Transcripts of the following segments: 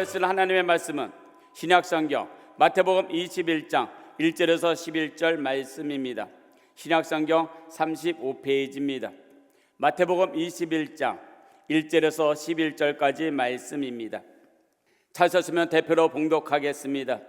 하신 하나님의 말씀은 신약성경 마태복음 21장 1절에서 11절 말씀입니다. 신약성경 35페이지입니다. 마태복음 21장 1절에서 11절까지 말씀입니다. 찾으셨으면 대표로 봉독하겠습니다.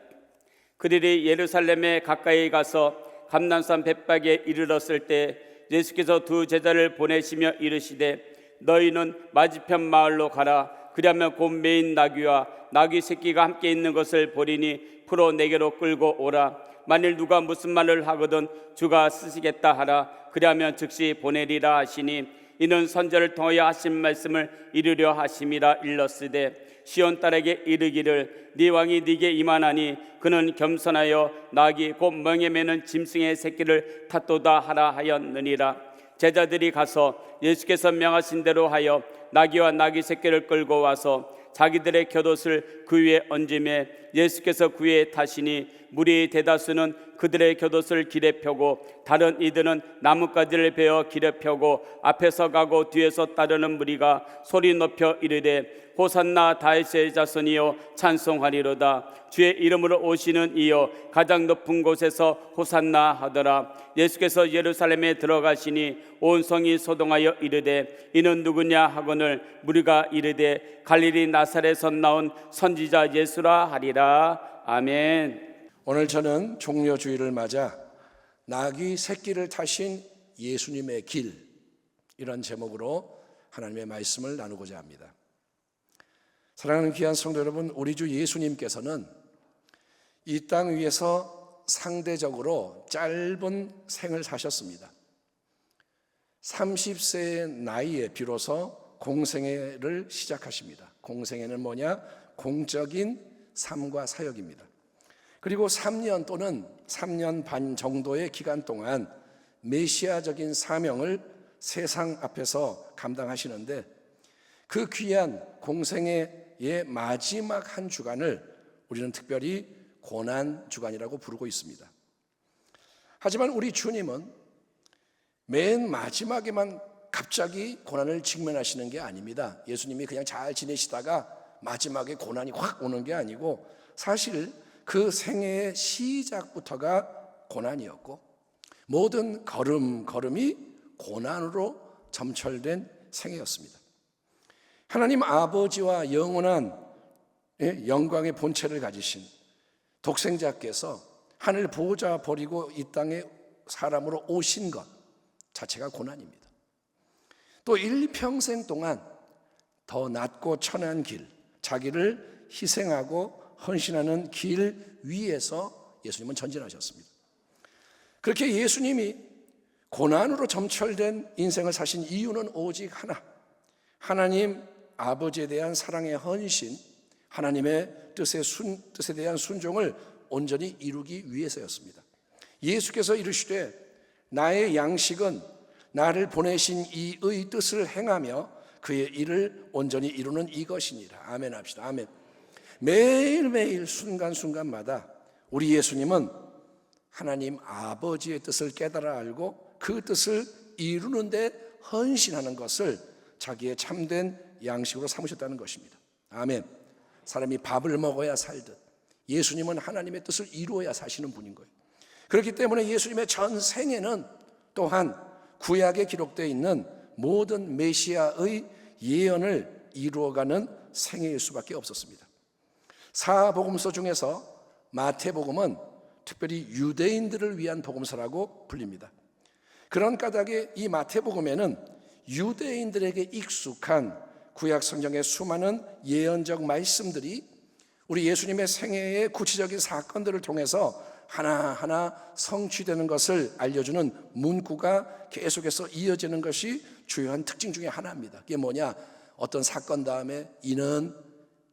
그들이 예루살렘에 가까이 가서 감난산 벳박에 이르렀을 때 예수께서 두 제자를 보내시며 이르시되 너희는 맞은편 마을로 가라. 그리하면 곧 메인 나귀와 나귀 새끼가 함께 있는 것을 보리니 풀어 내게로 끌고 오라. 만일 누가 무슨 말을 하거든 주가 쓰시겠다 하라. 그리하면 즉시 보내리라 하시니 이는 선지자를 통하여 하신 말씀을 이루려 하심이라. 일렀으되 시온 딸에게 이르기를 네 왕이 네게 임하나니 그는 겸손하여 나귀 곧 멍에 매는 짐승의 새끼를 탔도다 하라 하였느니라. 제자들이 가서 예수께서 명하신 대로 하여 나귀와 나귀 새끼를 끌고 와서 자기들의 곁옷을 그 위에 얹으매 예수께서 그 위에 타시니 무리의 대다수는 그들의 곁옷을 길에 펴고 다른 이들은 나뭇가지를 베어 길에 펴고 앞에서 가고 뒤에서 따르는 무리가 소리 높여 이르되 호산나 다윗의 자손이여 찬송하리로다. 주의 이름으로 오시는 이여 가장 높은 곳에서 호산나 하더라. 예수께서 예루살렘에 들어가시니 온 성이 소동하여 이르되 이는 누구냐 하거늘 무리가 이르되 갈릴리 나사렛에서 나온 선지자 예수라 하리라. 아멘. 오늘 저는 종려주의를 맞아 나귀 새끼를 타신 예수님의 길, 이런 제목으로 하나님의 말씀을 나누고자 합니다. 사랑하는 귀한 성도 여러분, 우리 주 예수님께서는 이 땅 위에서 상대적으로 짧은 생을 사셨습니다. 30세의 나이에 비로소 공생애를 시작하십니다. 공생애는 뭐냐? 공적인 삶과 사역입니다. 그리고 3년 또는 3년 반 정도의 기간 동안 메시아적인 사명을 세상 앞에서 감당하시는데 그 귀한 공생애의 마지막 한 주간을 우리는 특별히 고난 주간이라고 부르고 있습니다. 하지만 우리 주님은 맨 마지막에만 갑자기 고난을 직면하시는 게 아닙니다. 예수님이 그냥 잘 지내시다가 마지막에 고난이 확 오는 게 아니고 사실 그 생애의 시작부터가 고난이었고 모든 걸음걸음이 고난으로 점철된 생애였습니다. 하나님 아버지와 영원한 영광의 본체를 가지신 독생자께서 하늘 보호자 버리고 이 땅에 사람으로 오신 것 자체가 고난입니다. 또 일평생 동안 더 낮고 천한 길, 자기를 희생하고 헌신하는 길 위에서 예수님은 전진하셨습니다. 그렇게 예수님이 고난으로 점철된 인생을 사신 이유는 오직 하나, 하나님 아버지에 대한 사랑의 헌신, 하나님의 뜻에 대한 순종을 온전히 이루기 위해서였습니다. 예수께서 이르시되 나의 양식은 나를 보내신 이의 뜻을 행하며 그의 일을 온전히 이루는 이것이니라. 아멘 합시다. 아멘. 매일매일 순간순간마다 우리 예수님은 하나님 아버지의 뜻을 깨달아 알고 그 뜻을 이루는 데 헌신하는 것을 자기의 참된 양식으로 삼으셨다는 것입니다. 아멘. 사람이 밥을 먹어야 살듯 예수님은 하나님의 뜻을 이루어야 사시는 분인 거예요. 그렇기 때문에 예수님의 전 생애는 또한 구약에 기록되어 있는 모든 메시아의 예언을 이루어가는 생애일 수밖에 없었습니다. 사복음서 중에서 마태복음은 특별히 유대인들을 위한 복음서라고 불립니다. 그런 까닭에 이 마태복음에는 유대인들에게 익숙한 구약 성경의 수많은 예언적 말씀들이 우리 예수님의 생애의 구체적인 사건들을 통해서 하나하나 성취되는 것을 알려주는 문구가 계속해서 이어지는 것이 주요한 특징 중에 하나입니다. 그게 뭐냐? 어떤 사건 다음에 이는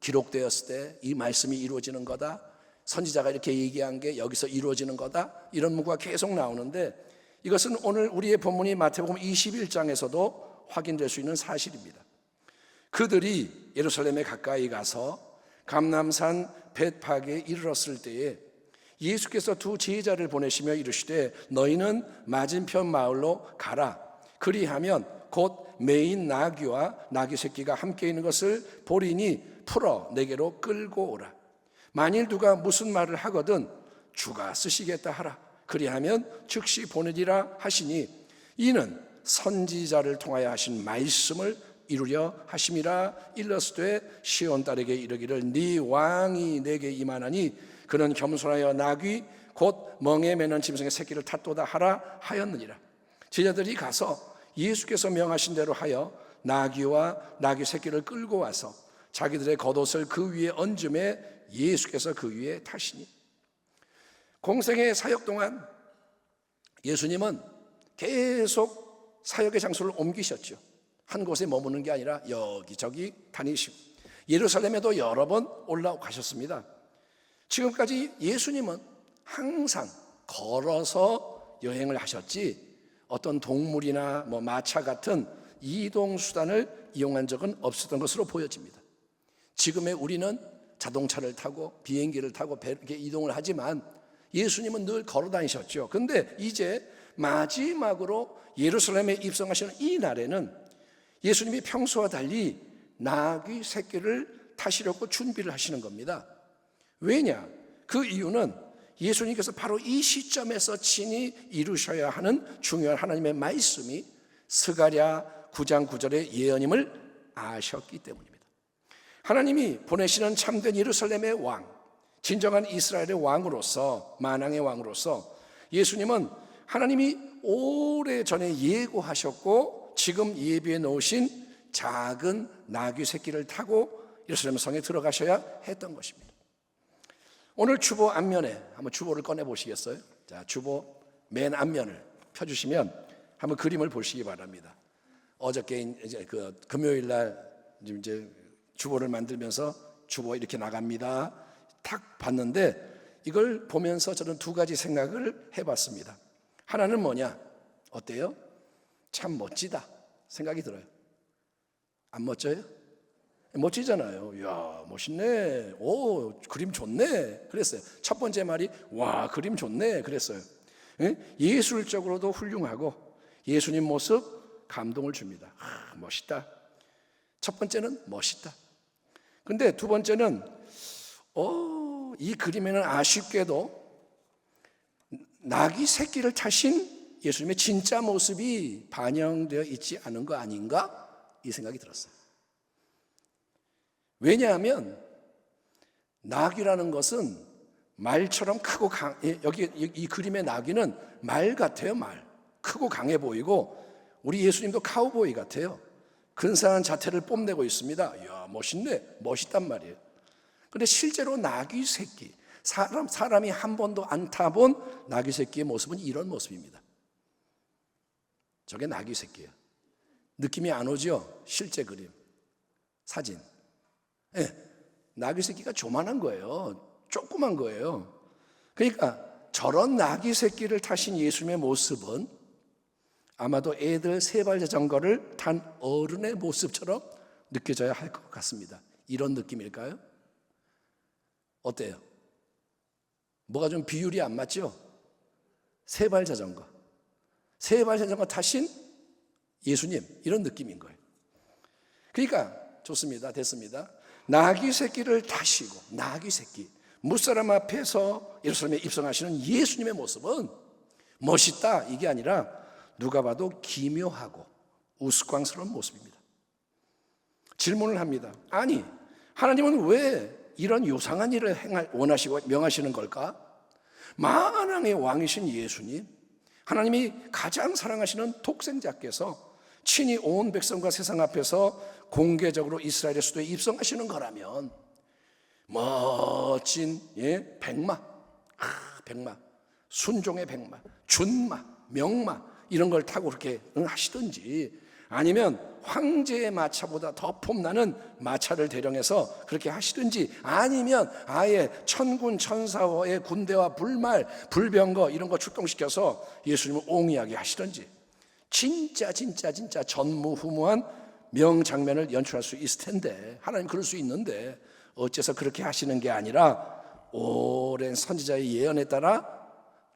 기록되었을 때 이 말씀이 이루어지는 거다. 선지자가 이렇게 얘기한 게 여기서 이루어지는 거다. 이런 문구가 계속 나오는데 이것은 오늘 우리의 본문이 마태복음 21장에서도 확인될 수 있는 사실입니다. 그들이 예루살렘에 가까이 가서 감람산 벳박에 이르렀을 때에 예수께서 두 제자를 보내시며 이르시되 너희는 맞은편 마을로 가라. 그리하면 곧 메인 나귀와 나귀 새끼가 함께 있는 것을 보리니 풀어 내게로 끌고 오라. 만일 누가 무슨 말을 하거든 주가 쓰시겠다 하라. 그리하면 즉시 보내리라 하시니 이는 선지자를 통하여 하신 말씀을 이루려 하심이라. 일러스되 시온 딸에게 이르기를 네 왕이 내게 임하나니 그는 겸손하여 나귀 곧 멍에 매는 짐승의 새끼를 탔도다 하라 하였느니라. 제자들이 가서 예수께서 명하신 대로 하여 나귀와 나귀 새끼를 끌고 와서 자기들의 겉옷을 그 위에 얹음에 예수께서 그 위에 타시니. 공생의 사역 동안 예수님은 계속 사역의 장소를 옮기셨죠. 한 곳에 머무는 게 아니라 여기저기 다니시고 예루살렘에도 여러 번 올라가셨습니다. 지금까지 예수님은 항상 걸어서 여행을 하셨지 어떤 동물이나 마차 같은 이동 수단을 이용한 적은 없었던 것으로 보여집니다. 지금의 우리는 자동차를 타고 비행기를 타고 이렇게 이동을 하지만 예수님은 늘 걸어 다니셨죠. 근데 이제 마지막으로 예루살렘에 입성하시는 이 날에는 예수님이 평소와 달리 나귀 새끼를 타시려고 준비를 하시는 겁니다. 왜냐? 그 이유는 예수님께서 바로 이 시점에서 친히 이루셔야 하는 중요한 하나님의 말씀이 스가랴 9장 9절의 예언임을 아셨기 때문입니다. 하나님이 보내시는 참된 예루살렘의 왕, 진정한 이스라엘의 왕으로서, 만왕의 왕으로서 예수님은 하나님이 오래전에 예고하셨고 지금 예비해 놓으신 작은 나귀 새끼를 타고 예루살렘 성에 들어가셔야 했던 것입니다. 오늘 주보 앞면에 한번 주보를 꺼내 보시겠어요? 자, 주보 맨 앞면을 펴주시면 한번 그림을 보시기 바랍니다. 어저께 이제 그 금요일 날 이제 주보를 만들면서 주보 이렇게 나갑니다. 탁 봤는데 이걸 보면서 저는 두 가지 생각을 해봤습니다. 하나는 뭐냐? 어때요? 참 멋지다 생각이 들어요. 안 멋져요? 멋지잖아요. 이야, 멋있네. 오, 그림 좋네. 그랬어요. 첫 번째 말이 와, 그림 좋네. 그랬어요. 예술적으로도 훌륭하고 예수님 모습 감동을 줍니다. 멋있다. 첫 번째는 멋있다. 근데 두 번째는 이 그림에는 아쉽게도 나귀 새끼를 타신 예수님의 진짜 모습이 반영되어 있지 않은 거 아닌가? 이 생각이 들었어요. 왜냐하면 나귀라는 것은 말처럼 크고 여기 이 그림의 나귀는 말 같아요. 말. 크고 강해 보이고 우리 예수님도 카우보이 같아요. 근사한 자태를 뽐내고 있습니다. 이야, 멋있네. 멋있단 말이에요. 그런데 실제로 나귀 새끼, 사람이 한 번도 안 타본 나귀 새끼의 모습은 이런 모습입니다. 저게 나귀 새끼예요. 느낌이 안 오죠? 실제 그림, 사진. 네, 나귀 새끼가 조만한 거예요. 조그만 거예요. 그러니까 저런 나귀 새끼를 타신 예수님의 모습은 아마도 애들 세발 자전거를 탄 어른의 모습처럼 느껴져야 할 것 같습니다. 이런 느낌일까요? 어때요? 뭐가 좀 비율이 안 맞죠? 세발 자전거 타신 예수님, 이런 느낌인 거예요. 그러니까 좋습니다. 됐습니다. 나귀 새끼를 타시고 나귀 새끼, 무사람 앞에서 예루살렘에 입성하시는 예수님의 모습은 멋있다 이게 아니라 누가 봐도 기묘하고 우스꽝스러운 모습입니다. 질문을 합니다. 아니, 하나님은 왜 이런 요상한 일을 원하시고 명하시는 걸까? 만왕의 왕이신 예수님, 하나님이 가장 사랑하시는 독생자께서 친히 온 백성과 세상 앞에서 공개적으로 이스라엘의 수도에 입성하시는 거라면 멋진 백마, 순종의 백마, 준마, 명마 이런 걸 타고 그렇게 하시든지 아니면 황제의 마차보다 더 폼나는 마차를 대령해서 그렇게 하시든지 아니면 아예 천군 천사의 군대와 불말, 불병거 이런 거 출동시켜서 예수님을 옹이하게 하시든지 진짜 전무후무한 명장면을 연출할 수 있을 텐데 하나님 그럴 수 있는데 어째서 그렇게 하시는 게 아니라 오랜 선지자의 예언에 따라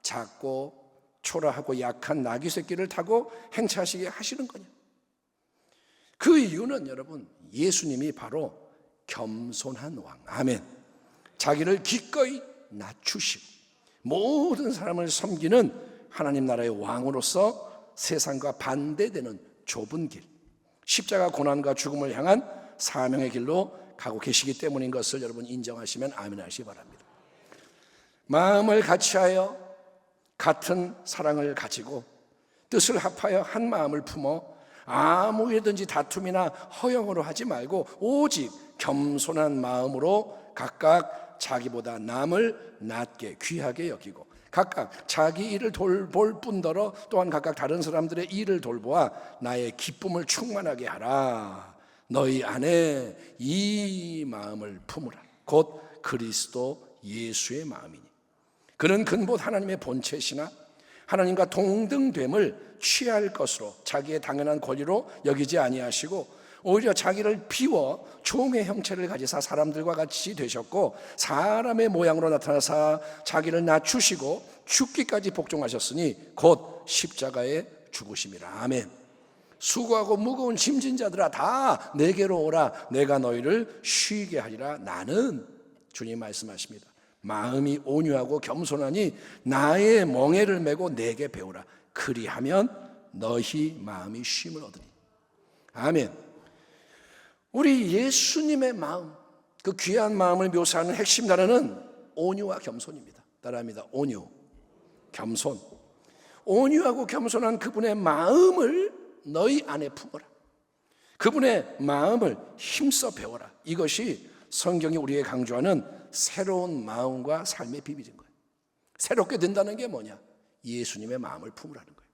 작고 초라하고 약한 나귀 새끼를 타고 행차하시게 하시는 거냐? 그 이유는 여러분 예수님이 바로 겸손한 왕. 아멘. 자기를 기꺼이 낮추시고 모든 사람을 섬기는 하나님 나라의 왕으로서 세상과 반대되는 좁은 길, 십자가 고난과 죽음을 향한 사명의 길로 가고 계시기 때문인 것을 여러분 인정하시면 아멘 하시기 바랍니다. 마음을 같이하여 같은 사랑을 가지고 뜻을 합하여 한 마음을 품어 아무 일든지 다툼이나 허영으로 하지 말고 오직 겸손한 마음으로 각각 자기보다 남을 낮게 귀하게 여기고 각각 자기 일을 돌볼 뿐더러 또한 각각 다른 사람들의 일을 돌보아 나의 기쁨을 충만하게 하라. 너희 안에 이 마음을 품으라. 곧 그리스도 예수의 마음이니 그는 근본 하나님의 본체시나 하나님과 동등됨을 취할 것으로 자기의 당연한 권리로 여기지 아니하시고 오히려 자기를 비워 종의 형체를 가지사 사람들과 같이 되셨고 사람의 모양으로 나타나사 자기를 낮추시고 죽기까지 복종하셨으니 곧 십자가에 죽으심이라. 아멘. 수고하고 무거운 짐진 자들아 다 내게로 오라. 내가 너희를 쉬게 하리라. 나는 주님 말씀하십니다. 마음이 온유하고 겸손하니 나의 멍에를 메고 내게 배우라. 그리하면 너희 마음이 쉼을 얻으리. 아멘. 우리 예수님의 마음, 그 귀한 마음을 묘사하는 핵심 단어는 온유와 겸손입니다. 따라합니다. 온유, 겸손. 온유하고 겸손한 그분의 마음을 너희 안에 품어라. 그분의 마음을 힘써 배워라. 이것이 성경이 우리에게 강조하는 새로운 마음과 삶의 비밀인 거예요. 새롭게 된다는 게 뭐냐? 예수님의 마음을 품으라는 거예요.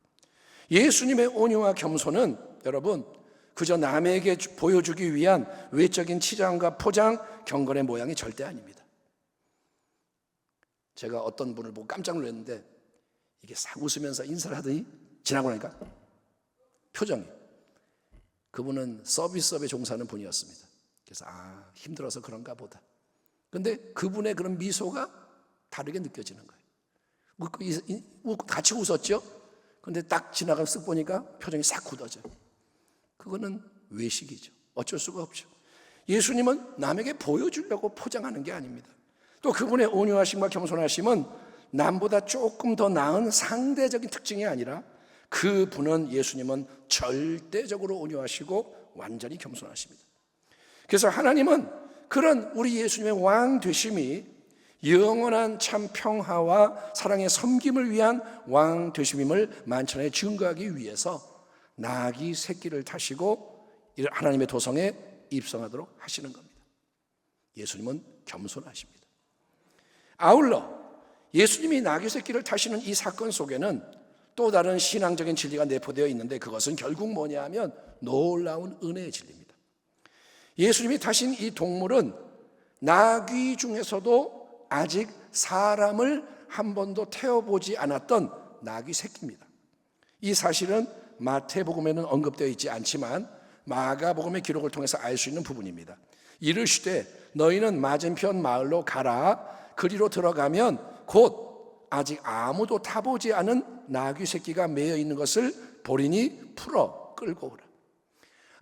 예수님의 온유와 겸손은 여러분 그저 남에게 보여주기 위한 외적인 치장과 포장, 경건의 모양이 절대 아닙니다. 제가 어떤 분을 보고 깜짝 놀랐는데 이게 싹 웃으면서 인사를 하더니 지나고 나니까 표정이, 그분은 서비스업에 종사하는 분이었습니다. 그래서 힘들어서 그런가 보다. 근데 그분의 그런 미소가 다르게 느껴지는 거예요. 같이 웃었죠? 근데 딱 지나가 쓱 보니까 표정이 싹 굳어져요. 그거는 외식이죠. 어쩔 수가 없죠. 예수님은 남에게 보여주려고 포장하는 게 아닙니다. 또 그분의 온유하심과 겸손하심은 남보다 조금 더 나은 상대적인 특징이 아니라 그분은, 예수님은 절대적으로 온유하시고 완전히 겸손하십니다. 그래서 하나님은 그런 우리 예수님의 왕 되심이 영원한 참 평화와 사랑의 섬김을 위한 왕 되심임을 만천하에 증거하기 위해서 나귀 새끼를 타시고 하나님의 도성에 입성하도록 하시는 겁니다. 예수님은 겸손하십니다. 아울러 예수님이 나귀 새끼를 타시는 이 사건 속에는 또 다른 신앙적인 진리가 내포되어 있는데 그것은 결국 뭐냐 하면 놀라운 은혜의 진리입니다. 예수님이 타신 이 동물은 나귀 중에서도 아직 사람을 한 번도 태워보지 않았던 나귀 새끼입니다. 이 사실은 마태복음에는 언급되어 있지 않지만 마가복음의 기록을 통해서 알 수 있는 부분입니다. 이르시되 너희는 맞은편 마을로 가라. 그리로 들어가면 곧 아직 아무도 타보지 않은 나귀 새끼가 매여 있는 것을 보리니 풀어 끌고 오라.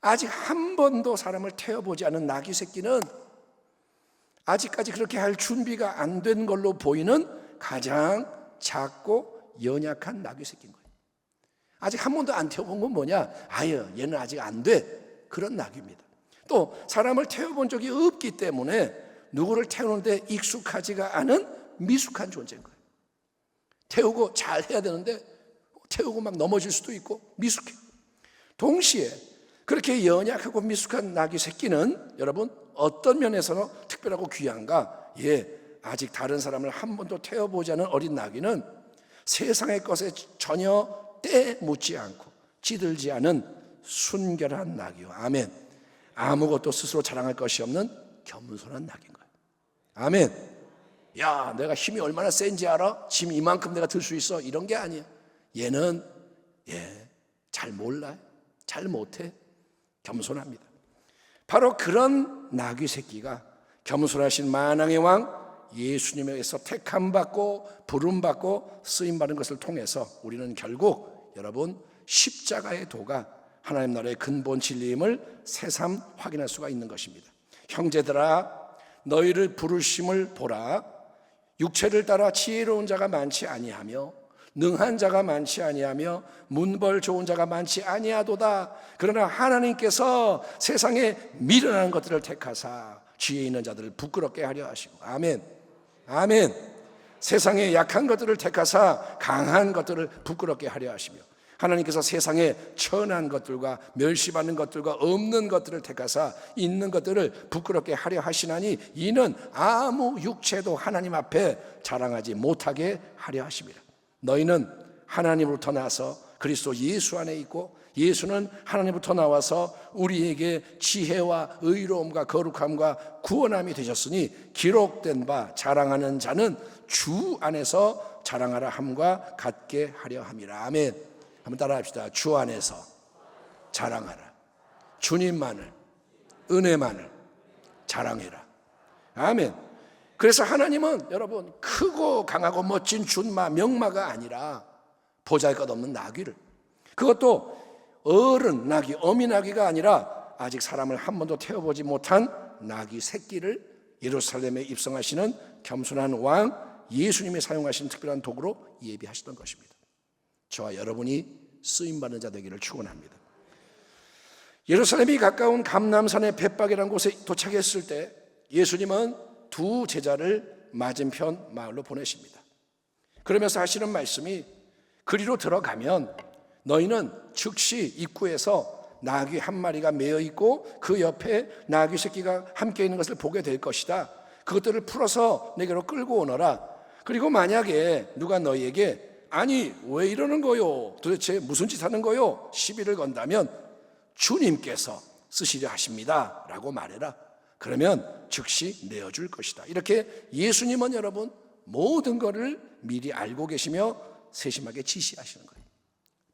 아직 한 번도 사람을 태워보지 않은 나귀 새끼는 아직까지 그렇게 할 준비가 안 된 걸로 보이는 가장 작고 연약한 나귀 새끼인 거예요. 아직 한 번도 안 태워본 건 뭐냐? 얘는 아직 안 돼. 그런 나귀입니다. 또 사람을 태워본 적이 없기 때문에 누구를 태우는데 익숙하지가 않은 미숙한 존재인 거예요. 태우고 잘 해야 되는데 태우고 막 넘어질 수도 있고 미숙해. 동시에 그렇게 연약하고 미숙한 나귀 새끼는 여러분 어떤 면에서는 특별하고 귀한가? 아직 다른 사람을 한 번도 태워보지 않은 어린 나귀는 세상의 것에 전혀 때 묻지 않고 찌들지 않은 순결한 나귀요. 아멘. 아무것도 스스로 자랑할 것이 없는 겸손한 나귀인 거예요. 아멘. 야, 내가 힘이 얼마나 센지 알아? 짐 이만큼 내가 들 수 있어? 이런 게 아니야. 얘는 잘 몰라요. 잘 못해. 겸손합니다. 바로 그런 나귀 새끼가 겸손하신 만왕의 왕 예수님에게서 택함받고 부름받고 쓰임받은 것을 통해서 우리는 결국 여러분 십자가의 도가 하나님 나라의 근본 진리임을 새삼 확인할 수가 있는 것입니다. 형제들아 너희를 부르심을 보라. 육체를 따라 지혜로운 자가 많지 아니하며 능한 자가 많지 아니하며 문벌 좋은 자가 많지 아니하도다. 그러나 하나님께서 세상에 미련한 것들을 택하사 지혜 있는 자들을 부끄럽게 하려 하시고. 아멘. 아멘. 세상에 약한 것들을 택하사 강한 것들을 부끄럽게 하려 하시며, 하나님께서 세상에 천한 것들과 멸시받는 것들과 없는 것들을 택하사 있는 것들을 부끄럽게 하려 하시나니 이는 아무 육체도 하나님 앞에 자랑하지 못하게 하려 하십니다. 너희는 하나님으로부터 나서 그리스도 예수 안에 있고 예수는 하나님부터 나와서 우리에게 지혜와 의로움과 거룩함과 구원함이 되셨으니 기록된 바 자랑하는 자는 주 안에서 자랑하라 함과 같게 하려 함이라. 아멘. 한번 따라합시다. 주 안에서 자랑하라. 주님만을, 은혜만을 자랑해라. 아멘. 그래서 하나님은 여러분 크고 강하고 멋진 준마, 명마가 아니라 보잘것없는 나귀를, 그것도 어른 나귀, 어미 나귀가 아니라 아직 사람을 한 번도 태워보지 못한 나귀 새끼를 예루살렘에 입성하시는 겸손한 왕 예수님이 사용하신 특별한 도구로 예비하시던 것입니다. 저와 여러분이 쓰임받는 자 되기를 축원합니다. 예루살렘이 가까운 감람산의 벳박이라는 곳에 도착했을 때 예수님은 두 제자를 맞은편 마을로 보내십니다. 그러면서 하시는 말씀이 그리로 들어가면 너희는 즉시 입구에서 나귀 한 마리가 매여 있고 그 옆에 나귀 새끼가 함께 있는 것을 보게 될 것이다. 그것들을 풀어서 내게로 끌고 오너라. 그리고 만약에 누가 너희에게 아니 왜 이러는 거요? 도대체 무슨 짓 하는 거요? 시비를 건다면 주님께서 쓰시려 하십니다 라고 말해라. 그러면 즉시 내어줄 것이다. 이렇게 예수님은 여러분 모든 것을 미리 알고 계시며 세심하게 지시하시는 거예요.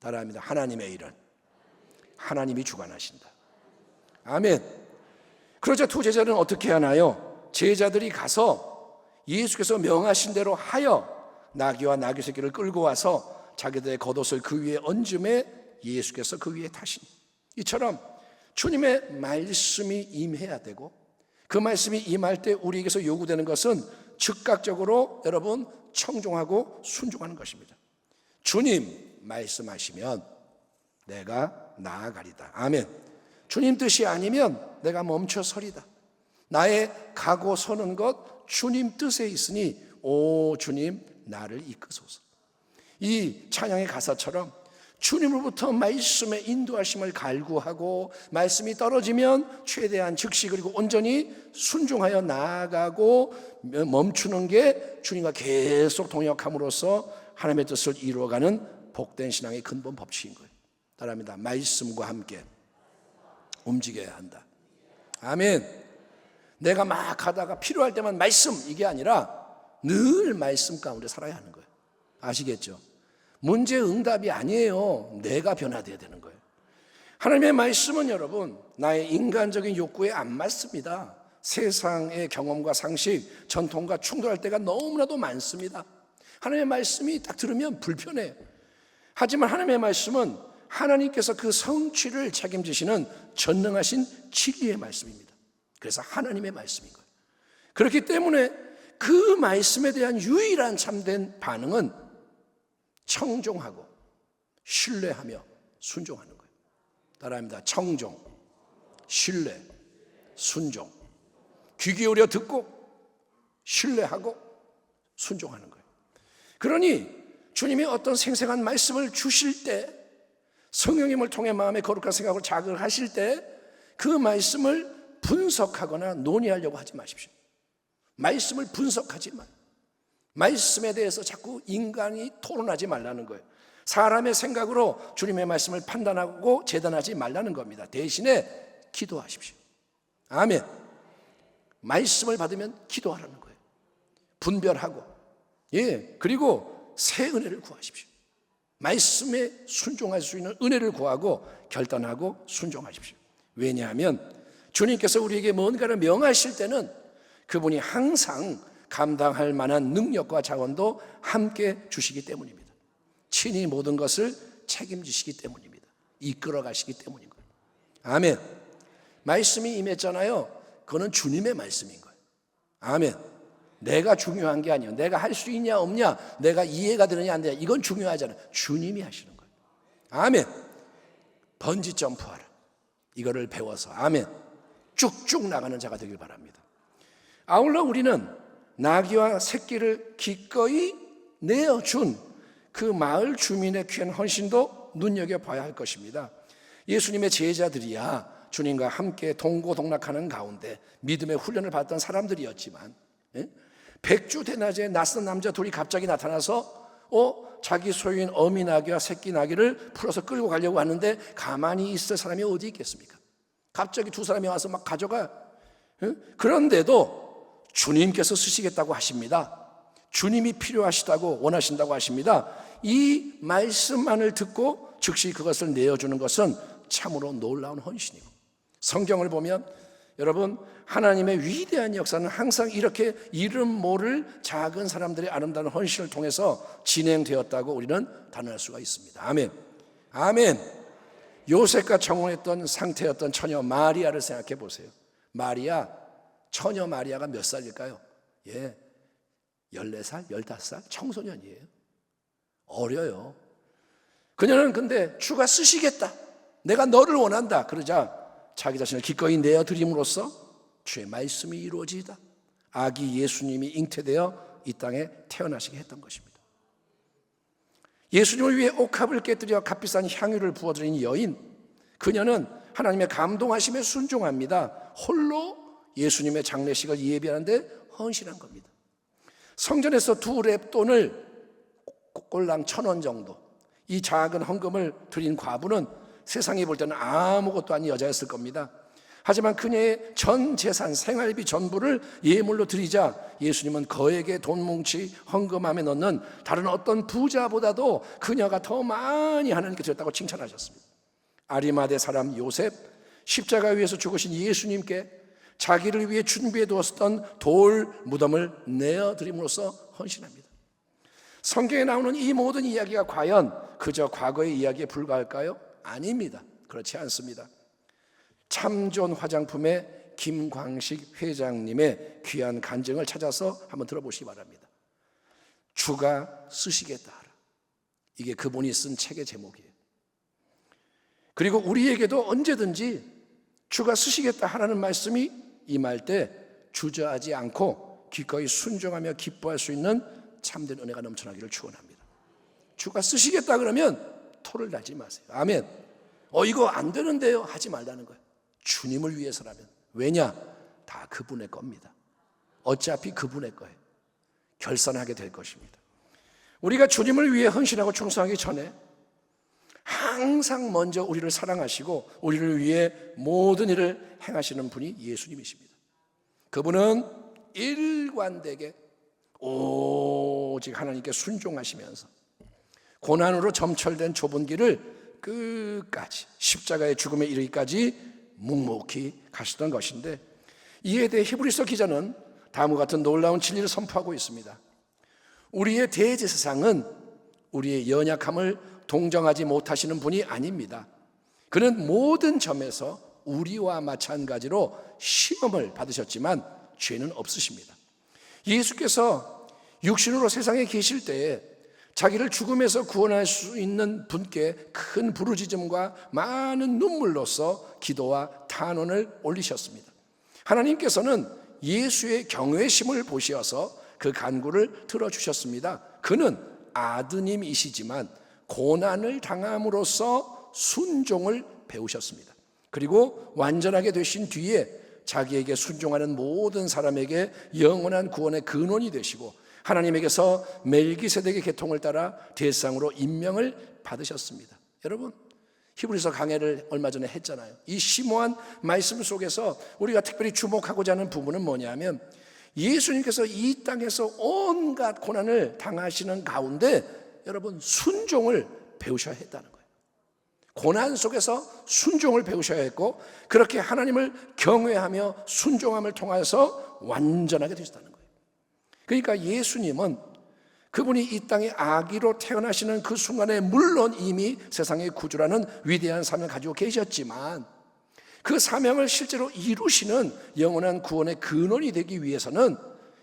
따라합니다. 하나님의 일은 하나님이 주관하신다. 아멘. 그러자 두 제자는 어떻게 하나요? 제자들이 가서 예수께서 명하신 대로 하여 나귀와 나귀 새끼를 끌고 와서 자기들의 겉옷을 그 위에 얹음에 예수께서 그 위에 타시니, 이처럼 주님의 말씀이 임해야 되고 그 말씀이 임할 때 우리에게서 요구되는 것은 즉각적으로 여러분 청종하고 순종하는 것입니다. 주님 말씀하시면 내가 나아가리다. 아멘. 주님 뜻이 아니면 내가 멈춰 서리다. 나의 가고 서는 것 주님 뜻에 있으니 오 주님 나를 이끄소서. 이 찬양의 가사처럼 주님으로부터 말씀의 인도하심을 갈구하고 말씀이 떨어지면 최대한 즉시 그리고 온전히 순종하여 나아가고 멈추는 게 주님과 계속 동역함으로써 하나님의 뜻을 이루어가는 복된 신앙의 근본 법칙인 거예요. 따라합니다. 말씀과 함께 움직여야 한다. 아멘. 내가 막 하다가 필요할 때만 말씀, 이게 아니라 늘 말씀 가운데 살아야 하는 거예요. 아시겠죠? 문제 응답이 아니에요. 내가 변화되어야 되는 거예요. 하나님의 말씀은 여러분 나의 인간적인 욕구에 안 맞습니다. 세상의 경험과 상식, 전통과 충돌할 때가 너무나도 많습니다. 하나님의 말씀이 딱 들으면 불편해요. 하지만 하나님의 말씀은 하나님께서 그 성취를 책임지시는 전능하신 진리의 말씀입니다. 그래서 하나님의 말씀인 거예요. 그렇기 때문에 그 말씀에 대한 유일한 참된 반응은 청종하고 신뢰하며 순종하는 거예요. 따라합니다. 청종, 신뢰, 순종. 귀 기울여 듣고 신뢰하고 순종하는 거예요. 그러니 주님이 어떤 생생한 말씀을 주실 때, 성령님을 통해 마음의 거룩한 생각을 자극하실 때 그 말씀을 분석하거나 논의하려고 하지 마십시오. 말씀을 분석하지 마. 말씀에 대해서 자꾸 인간이 토론하지 말라는 거예요. 사람의 생각으로 주님의 말씀을 판단하고 재단하지 말라는 겁니다. 대신에 기도하십시오. 아멘. 말씀을 받으면 기도하라는 거예요. 분별하고, 그리고 새 은혜를 구하십시오. 말씀에 순종할 수 있는 은혜를 구하고 결단하고 순종하십시오. 왜냐하면 주님께서 우리에게 뭔가를 명하실 때는 그분이 항상 감당할 만한 능력과 자원도 함께 주시기 때문입니다. 친히 모든 것을 책임지시기 때문입니다. 이끌어 가시기 때문인 거예요. 아멘. 말씀이 임했잖아요. 그거는 주님의 말씀인 거예요. 아멘. 내가 중요한 게 아니에요. 내가 할 수 있냐 없냐, 내가 이해가 되느냐 안 되느냐, 이건 중요하지 않아요. 주님이 하시는 거예요. 아멘. 번지 점프하라. 이거를 배워서 아멘. 쭉쭉 나가는 자가 되길 바랍니다. 아울러 우리는 나귀와 새끼를 기꺼이 내어준 그 마을 주민의 귀한 헌신도 눈여겨봐야 할 것입니다. 예수님의 제자들이야 주님과 함께 동고동락하는 가운데 믿음의 훈련을 받던 사람들이었지만, 백주 대낮에 낯선 남자 둘이 갑자기 나타나서 자기 소유인 어미 나귀와 새끼 나귀를 풀어서 끌고 가려고 하는데 가만히 있을 사람이 어디 있겠습니까? 갑자기 두 사람이 와서 막 가져가. 그런데도 주님께서 쓰시겠다고 하십니다. 주님이 필요하시다고 원하신다고 하십니다. 이 말씀만을 듣고 즉시 그것을 내어주는 것은 참으로 놀라운 헌신이고, 성경을 보면 여러분 하나님의 위대한 역사는 항상 이렇게 이름 모를 작은 사람들의 아름다운 헌신을 통해서 진행되었다고 우리는 단언할 수가 있습니다. 아멘. 아멘. 요셉과 청혼했던 상태였던 처녀 마리아를 생각해 보세요. 처녀 마리아가 몇 살일까요? 14살, 15살 청소년이에요. 어려요. 그녀는 근데 주가 쓰시겠다, 내가 너를 원한다 그러자 자기 자신을 기꺼이 내어드림으로써 주의 말씀이 이루어지다 아기 예수님이 잉태되어 이 땅에 태어나시게 했던 것입니다. 예수님을 위해 옥합을 깨뜨려 값비싼 향유를 부어드린 여인, 그녀는 하나님의 감동하심에 순종합니다. 홀로 예수님의 장례식을 예비하는데 헌신한 겁니다. 성전에서 2렙돈을 꼴랑 1,000원 정도 이 작은 헌금을 드린 과부는 세상이 볼 때는 아무것도 아닌 여자였을 겁니다. 하지만 그녀의 전 재산, 생활비 전부를 예물로 드리자 예수님은 거액의 돈 뭉치 헌금함에 넣는 다른 어떤 부자보다도 그녀가 더 많이 하나님께 드렸다고 칭찬하셨습니다. 아리마대 사람 요셉, 십자가 위에서 죽으신 예수님께 자기를 위해 준비해 두었던 돌 무덤을 내어드림으로써 헌신합니다. 성경에 나오는 이 모든 이야기가 과연 그저 과거의 이야기에 불과할까요? 아닙니다. 그렇지 않습니다. 참존 화장품의 김광식 회장님의 귀한 간증을 찾아서 한번 들어보시기 바랍니다. 주가 쓰시겠다 하라. 이게 그분이 쓴 책의 제목이에요. 그리고 우리에게도 언제든지 주가 쓰시겠다 하라는 말씀이 임할 때 주저하지 않고 기꺼이 순종하며 기뻐할 수 있는 참된 은혜가 넘쳐나기를 축원합니다. 주가 쓰시겠다 그러면 토를 달지 마세요. 아멘. 이거 안 되는데요 하지 말라는 거예요. 주님을 위해서라면. 왜냐? 다 그분의 겁니다. 어차피 그분의 거예요. 결산하게 될 것입니다. 우리가 주님을 위해 헌신하고 충성하기 전에 항상 먼저 우리를 사랑하시고 우리를 위해 모든 일을 행하시는 분이 예수님이십니다. 그분은 일관되게 오직 하나님께 순종하시면서 고난으로 점철된 좁은 길을 끝까지 십자가의 죽음에 이르기까지 묵묵히 가시던 것인데, 이에 대해 히브리서 기자는 다음과 같은 놀라운 진리를 선포하고 있습니다. 우리의 대제사장은 우리의 연약함을 동정하지 못하시는 분이 아닙니다. 그는 모든 점에서 우리와 마찬가지로 시험을 받으셨지만 죄는 없으십니다. 예수께서 육신으로 세상에 계실 때에 자기를 죽음에서 구원할 수 있는 분께 큰 부르짖음과 많은 눈물로써 기도와 탄원을 올리셨습니다. 하나님께서는 예수의 경외심을 보시어서 그 간구를 들어주셨습니다. 그는 아드님이시지만 고난을 당함으로써 순종을 배우셨습니다. 그리고 완전하게 되신 뒤에 자기에게 순종하는 모든 사람에게 영원한 구원의 근원이 되시고 하나님에게서 멜기세덱의 계통을 따라 대상으로 임명을 받으셨습니다. 여러분, 히브리서 강해를 얼마 전에 했잖아요. 이 심오한 말씀 속에서 우리가 특별히 주목하고자 하는 부분은 뭐냐면, 예수님께서 이 땅에서 온갖 고난을 당하시는 가운데 여러분 순종을 배우셔야 했다는 거예요. 고난 속에서 순종을 배우셔야 했고, 그렇게 하나님을 경외하며 순종함을 통해서 완전하게 되셨다는 거예요. 그러니까 예수님은 그분이 이 땅에 아기로 태어나시는 그 순간에 물론 이미 세상의 구주라는 위대한 삶을 가지고 계셨지만, 그 사명을 실제로 이루시는 영원한 구원의 근원이 되기 위해서는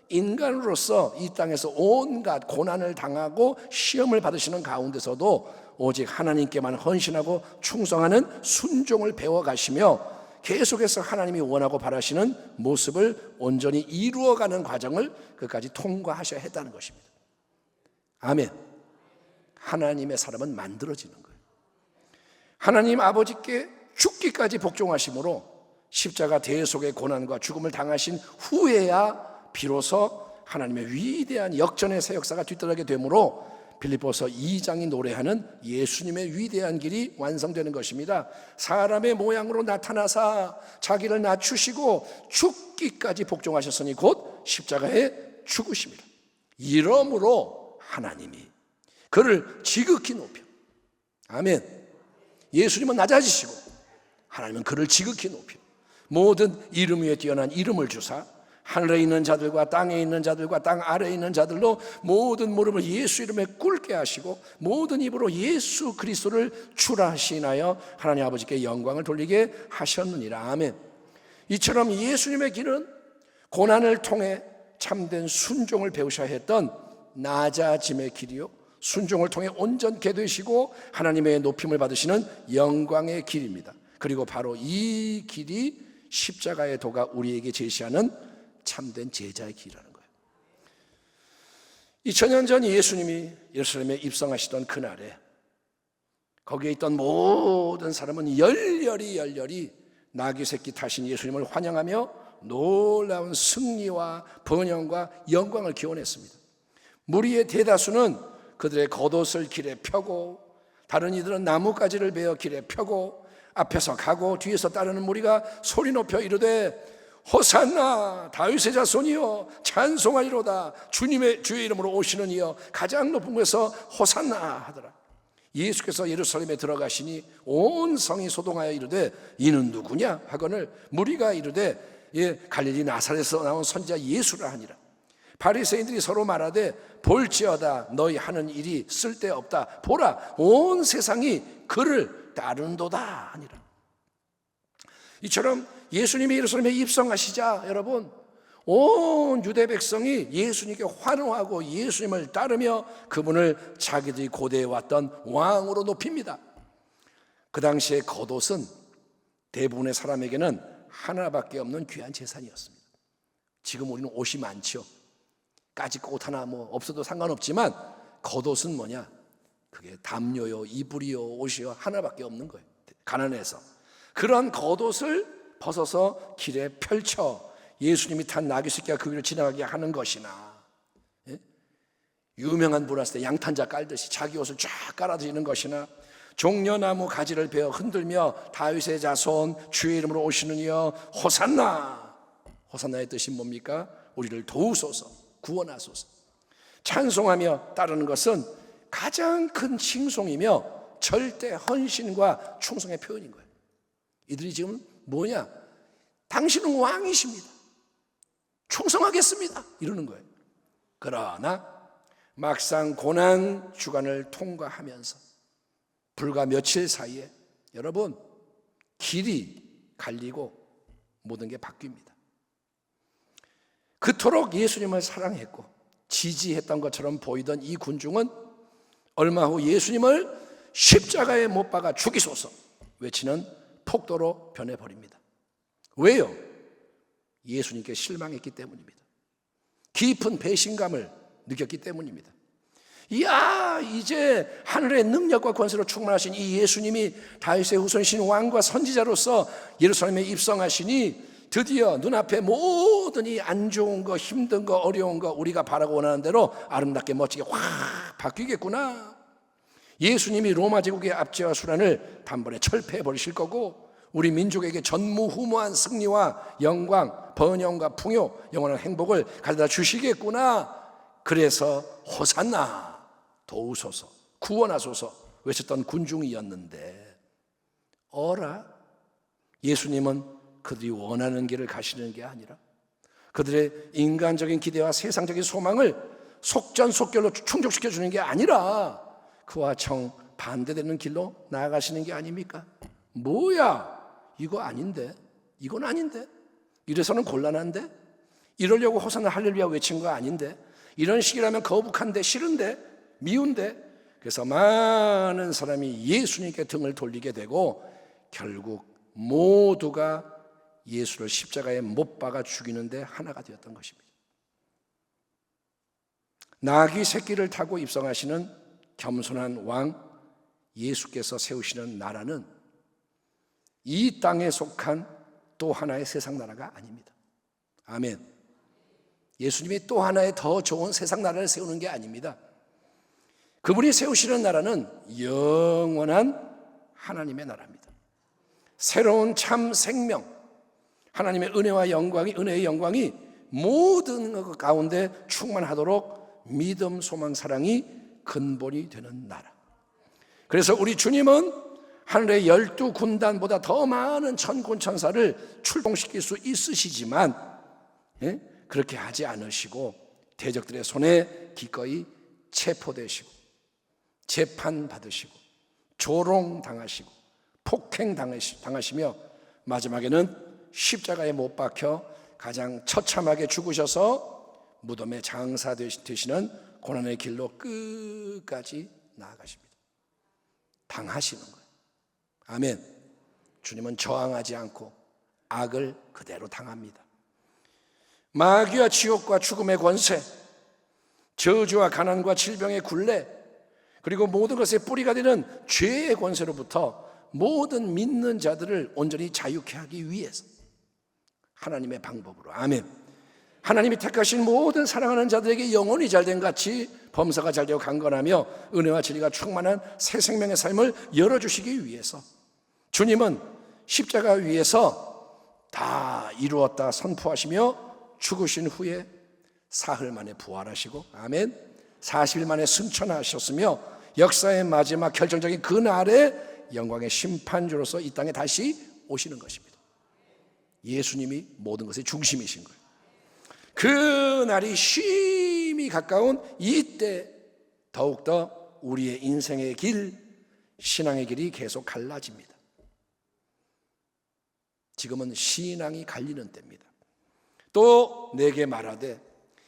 인간으로서 이 땅에서 온갖 고난을 당하고 시험을 받으시는 가운데서도 오직 하나님께만 헌신하고 충성하는 순종을 배워가시며 계속해서 하나님이 원하고 바라시는 모습을 온전히 이루어가는 과정을 끝까지 통과하셔야 했다는 것입니다. 아멘. 하나님의 사람은 만들어지는 거예요. 하나님 아버지께 죽기까지 복종하심으로 십자가 대속의 고난과 죽음을 당하신 후에야 비로소 하나님의 위대한 역전의 새 역사가 뒤따르게 되므로 빌립보서 2장이 노래하는 예수님의 위대한 길이 완성되는 것입니다. 사람의 모양으로 나타나사 자기를 낮추시고 죽기까지 복종하셨으니 곧 십자가에 죽으십니다. 이러므로 하나님이 그를 지극히 높여, 아멘. 예수님은 낮아지시고 하나님은 그를 지극히 높여 모든 이름 위에 뛰어난 이름을 주사 하늘에 있는 자들과 땅에 있는 자들과 땅 아래에 있는 자들로 모든 무릎을 예수 이름에 꿇게 하시고 모든 입으로 예수 그리스도를 주라 하시나요 하나님 아버지께 영광을 돌리게 하셨느니라. 아멘. 이처럼 예수님의 길은 고난을 통해 참된 순종을 배우셔야 했던 낮아짐의 길이요, 순종을 통해 온전케 되시고 하나님의 높임을 받으시는 영광의 길입니다. 그리고 바로 이 길이 십자가의 도가 우리에게 제시하는 참된 제자의 길이라는 거예요. 2000년 전 예수님이 예루살렘에 입성하시던 그날에 거기에 있던 모든 사람은 열렬히 나귀 새끼 타신 예수님을 환영하며 놀라운 승리와 번영과 영광을 기원했습니다. 무리의 대다수는 그들의 겉옷을 길에 펴고 다른 이들은 나뭇가지를 베어 길에 펴고 앞에서 가고 뒤에서 따르는 무리가 소리 높여 이르되 호산나 다윗의 자손이여 찬송하리로다 주님의 주의 이름으로 오시는 이여 가장 높은 곳에서 호산나 하더라. 예수께서 예루살렘에 들어가시니 온 성이 소동하여 이르되 이는 누구냐 하거늘 무리가 이르되 갈릴리 나사렛에서 나온 선지자 예수라 하니라. 바리새인들이 서로 말하되 볼지어다 너희 하는 일이 쓸데없다 보라 온 세상이 그를 따른도다 하니라. 이처럼 예수님이 예루살렘에 입성하시자 여러분 온 유대 백성이 예수님께 환호하고 예수님을 따르며 그분을 자기들이 고대해왔던 왕으로 높입니다. 그 당시에 겉옷은 대부분의 사람에게는 하나밖에 없는 귀한 재산이었습니다. 지금 우리는 옷이 많죠. 까짓 옷 하나 뭐 없어도 상관없지만 겉옷은 뭐냐? 그게 담요요, 이불이요, 옷이요 하나밖에 없는 거예요. 가난해서 그런 겉옷을 벗어서 길에 펼쳐 예수님이 탄 나귀 새끼가 그 위를 지나가게 하는 것이나 유명한 분 왔을 때 양탄자 깔듯이 자기 옷을 쫙 깔아드리는 것이나 종려나무 가지를 베어 흔들며 다윗의 자손 주의 이름으로 오시는 이여 호산나. 호산나의 뜻이 뭡니까? 우리를 도우소서 구원하소서. 찬송하며 따르는 것은 가장 큰 칭송이며 절대 헌신과 충성의 표현인 거예요. 이들이 지금 뭐냐? 당신은 왕이십니다. 충성하겠습니다. 이러는 거예요. 그러나 막상 고난 주간을 통과하면서 불과 며칠 사이에 여러분 길이 갈리고 모든 게 바뀝니다. 그토록 예수님을 사랑했고 지지했던 것처럼 보이던 이 군중은 얼마 후 예수님을 십자가에 못 박아 죽이소서 외치는 폭도로 변해버립니다. 왜요? 예수님께 실망했기 때문입니다. 깊은 배신감을 느꼈기 때문입니다. 이야, 이제 하늘의 능력과 권세로 충만하신 이 예수님이 다윗의 후손이신 왕과 선지자로서 예루살렘에 입성하시니 드디어 눈앞에 모든 이 안 좋은 거, 힘든 거, 어려운 거 우리가 바라고 원하는 대로 아름답게 멋지게 확 바뀌겠구나. 예수님이 로마 제국의 압제와 수란을 단번에 철폐해 버리실 거고 우리 민족에게 전무후무한 승리와 영광, 번영과 풍요, 영원한 행복을 가져다 주시겠구나. 그래서 호산나 도우소서 구원하소서 외쳤던 군중이었는데 어라? 예수님은 그들이 원하는 길을 가시는 게 아니라 그들의 인간적인 기대와 세상적인 소망을 속전속결로 충족시켜 주는 게 아니라 그와 정 반대되는 길로 나아가시는 게 아닙니까? 뭐야? 이거 아닌데, 이건 아닌데, 이래서는 곤란한데, 이러려고 호산나 할렐루야 외친 거 아닌데, 이런 식이라면 거북한데, 싫은데, 미운데. 그래서 많은 사람이 예수님께 등을 돌리게 되고 결국 모두가 예수를 십자가에 못 박아 죽이는데 하나가 되었던 것입니다. 나귀 새끼를 타고 입성하시는 겸손한 왕 예수께서 세우시는 나라는 이 땅에 속한 또 하나의 세상 나라가 아닙니다. 아멘. 예수님이 또 하나의 더 좋은 세상 나라를 세우는 게 아닙니다. 그분이 세우시는 나라는 영원한 하나님의 나라입니다. 새로운 참 생명, 하나님의 은혜와 영광이, 은혜의 영광이 모든 것 가운데 충만하도록 믿음, 소망, 사랑이 근본이 되는 나라. 그래서 우리 주님은 하늘의 12군단보다 더 많은 천군 천사를 출동시킬 수 있으시지만 그렇게 하지 않으시고 대적들의 손에 기꺼이 체포되시고 재판받으시고 조롱당하시고 폭행당하시며 마지막에는 십자가에 못 박혀 가장 처참하게 죽으셔서 무덤에 장사되시는 고난의 길로 끝까지 나아가십니다. 당하시는 거예요. 아멘. 주님은 저항하지 않고 악을 그대로 당합니다. 마귀와 지옥과 죽음의 권세, 저주와 가난과 질병의 굴레, 그리고 모든 것의 뿌리가 되는 죄의 권세로부터 모든 믿는 자들을 온전히 자유케 하기 위해서 하나님의 방법으로, 아멘, 하나님이 택하신 모든 사랑하는 자들에게 영혼이 잘된 같이 범사가 잘되어 강건하며 은혜와 진리가 충만한 새 생명의 삶을 열어주시기 위해서 주님은 십자가 위에서 다 이루었다 선포하시며 죽으신 후에 사흘 만에 부활하시고, 아멘, 40일 만에 승천하셨으며 역사의 마지막 결정적인 그날에 영광의 심판주로서 이 땅에 다시 오시는 것입니다. 예수님이 모든 것의 중심이신 거예요. 그 날이 쉼이 가까운 이때 더욱더 우리의 인생의 길, 신앙의 길이 계속 갈라집니다. 지금은 신앙이 갈리는 때입니다. 또 내게 말하되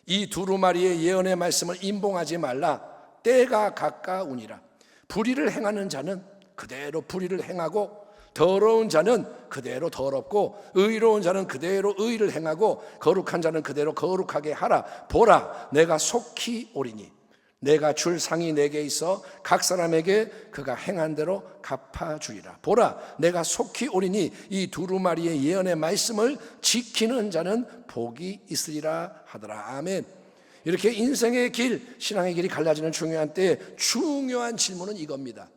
이 두루마리의 예언의 말씀을 임봉하지 말라. 때가 가까우니라. 불의를 행하는 자는 그대로 불의를 행하고 더러운 자는 그대로 더럽고 의로운 자는 그대로 의를 행하고 거룩한 자는 그대로 거룩하게 하라. 보라, 내가 속히 오리니 내가 줄 상이 내게 있어 각 사람에게 그가 행한 대로 갚아주리라. 보라, 내가 속히 오리니 이 두루마리의 예언의 말씀을 지키는 자는 복이 있으리라 하더라. 아멘. 이렇게 인생의 길, 신앙의 길이 갈라지는 중요한 때에 중요한 질문은 이겁니다.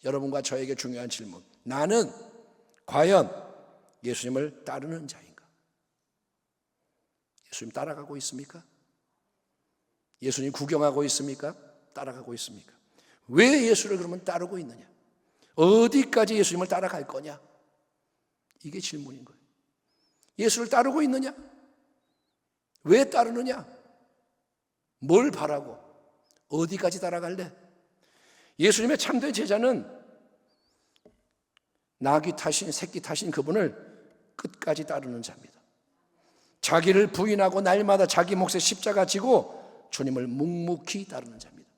여러분과 저에게 중요한 질문. 나는 과연 예수님을 따르는 자인가? 예수님 따라가고 있습니까? 예수님 구경하고 있습니까? 따라가고 있습니까? 왜 예수를 그러면 따르고 있느냐? 어디까지 예수님을 따라갈 거냐? 이게 질문인 거예요. 예수를 따르고 있느냐? 왜 따르느냐? 뭘 바라고? 어디까지 따라갈래? 예수님의 참된 제자는 나귀 타신, 새끼 타신 그분을 끝까지 따르는 자입니다. 자기를 부인하고 날마다 자기 몫의 십자가 지고 주님을 묵묵히 따르는 자입니다.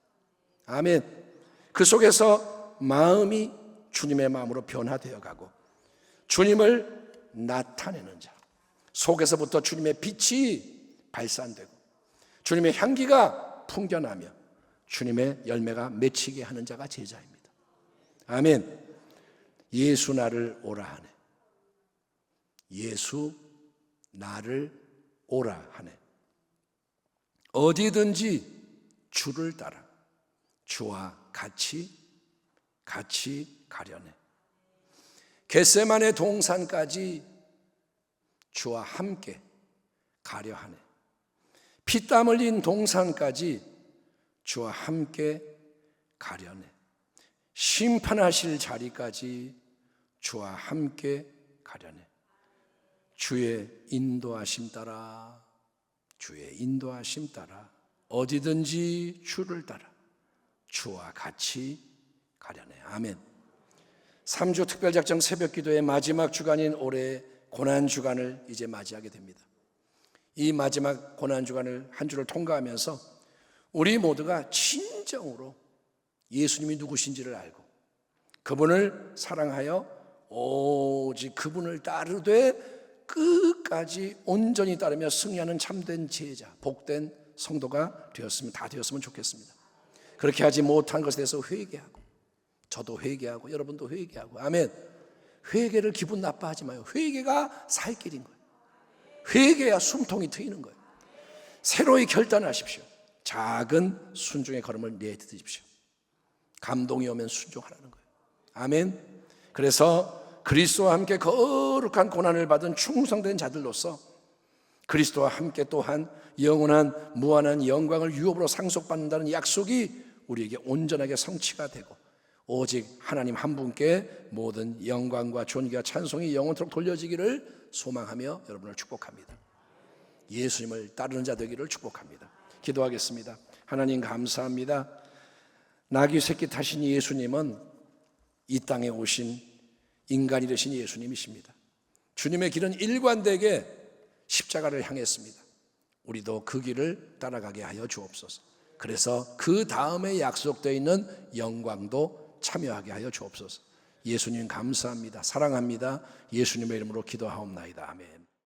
아멘. 그 속에서 마음이 주님의 마음으로 변화되어 가고 주님을 나타내는 자, 속에서부터 주님의 빛이 발산되고 주님의 향기가 풍겨나며 주님의 열매가 맺히게 하는 자가 제자입니다. 아멘. 예수 나를 오라 하네. 예수 나를 오라 하네. 어디든지 주를 따라 주와 같이 가려네. 겟세마네 동산까지 주와 함께 가려 하네. 피땀 흘린 동산까지 주와 함께 가려네. 심판하실 자리까지 주와 함께 가려네. 주의 인도하심 따라, 주의 인도하심 따라 어디든지 주를 따라 주와 같이 가려네. 아멘. 3주 특별작정 새벽기도의 마지막 주간인 올해 고난주간을 이제 맞이하게 됩니다. 이 마지막 고난주간을 한 주를 통과하면서 우리 모두가 진정으로 예수님이 누구신지를 알고 그분을 사랑하여 오직 그분을 따르되 끝까지 온전히 따르며 승리하는 참된 제자, 복된 성도가 다 되었으면 좋겠습니다. 그렇게 하지 못한 것에 대해서 회개하고, 저도 회개하고 여러분도 회개하고, 아멘. 회개를 기분 나빠하지 마요. 회개가 살 길인 거예요. 회개야 숨통이 트이는 거예요. 새로이 결단하십시오. 작은 순종의 걸음을 내딛으십시오. 감동이 오면 순종하라는 거예요. 아멘. 그래서 그리스도와 함께 거룩한 고난을 받은 충성된 자들로서 그리스도와 함께 또한 영원한 무한한 영광을 유업으로 상속받는다는 약속이 우리에게 온전하게 성취가 되고 오직 하나님 한 분께 모든 영광과 존귀와 찬송이 영원토록 돌려지기를 소망하며 여러분을 축복합니다. 예수님을 따르는 자 되기를 축복합니다. 기도하겠습니다. 하나님 감사합니다. 나귀 새끼 타신 예수님은 이 땅에 오신 인간이 되신 예수님이십니다. 주님의 길은 일관되게 십자가를 향했습니다. 우리도 그 길을 따라가게 하여 주옵소서. 그래서 그 다음에 약속되어 있는 영광도 참여하게 하여 주옵소서. 예수님 감사합니다. 사랑합니다. 예수님의 이름으로 기도하옵나이다. 아멘.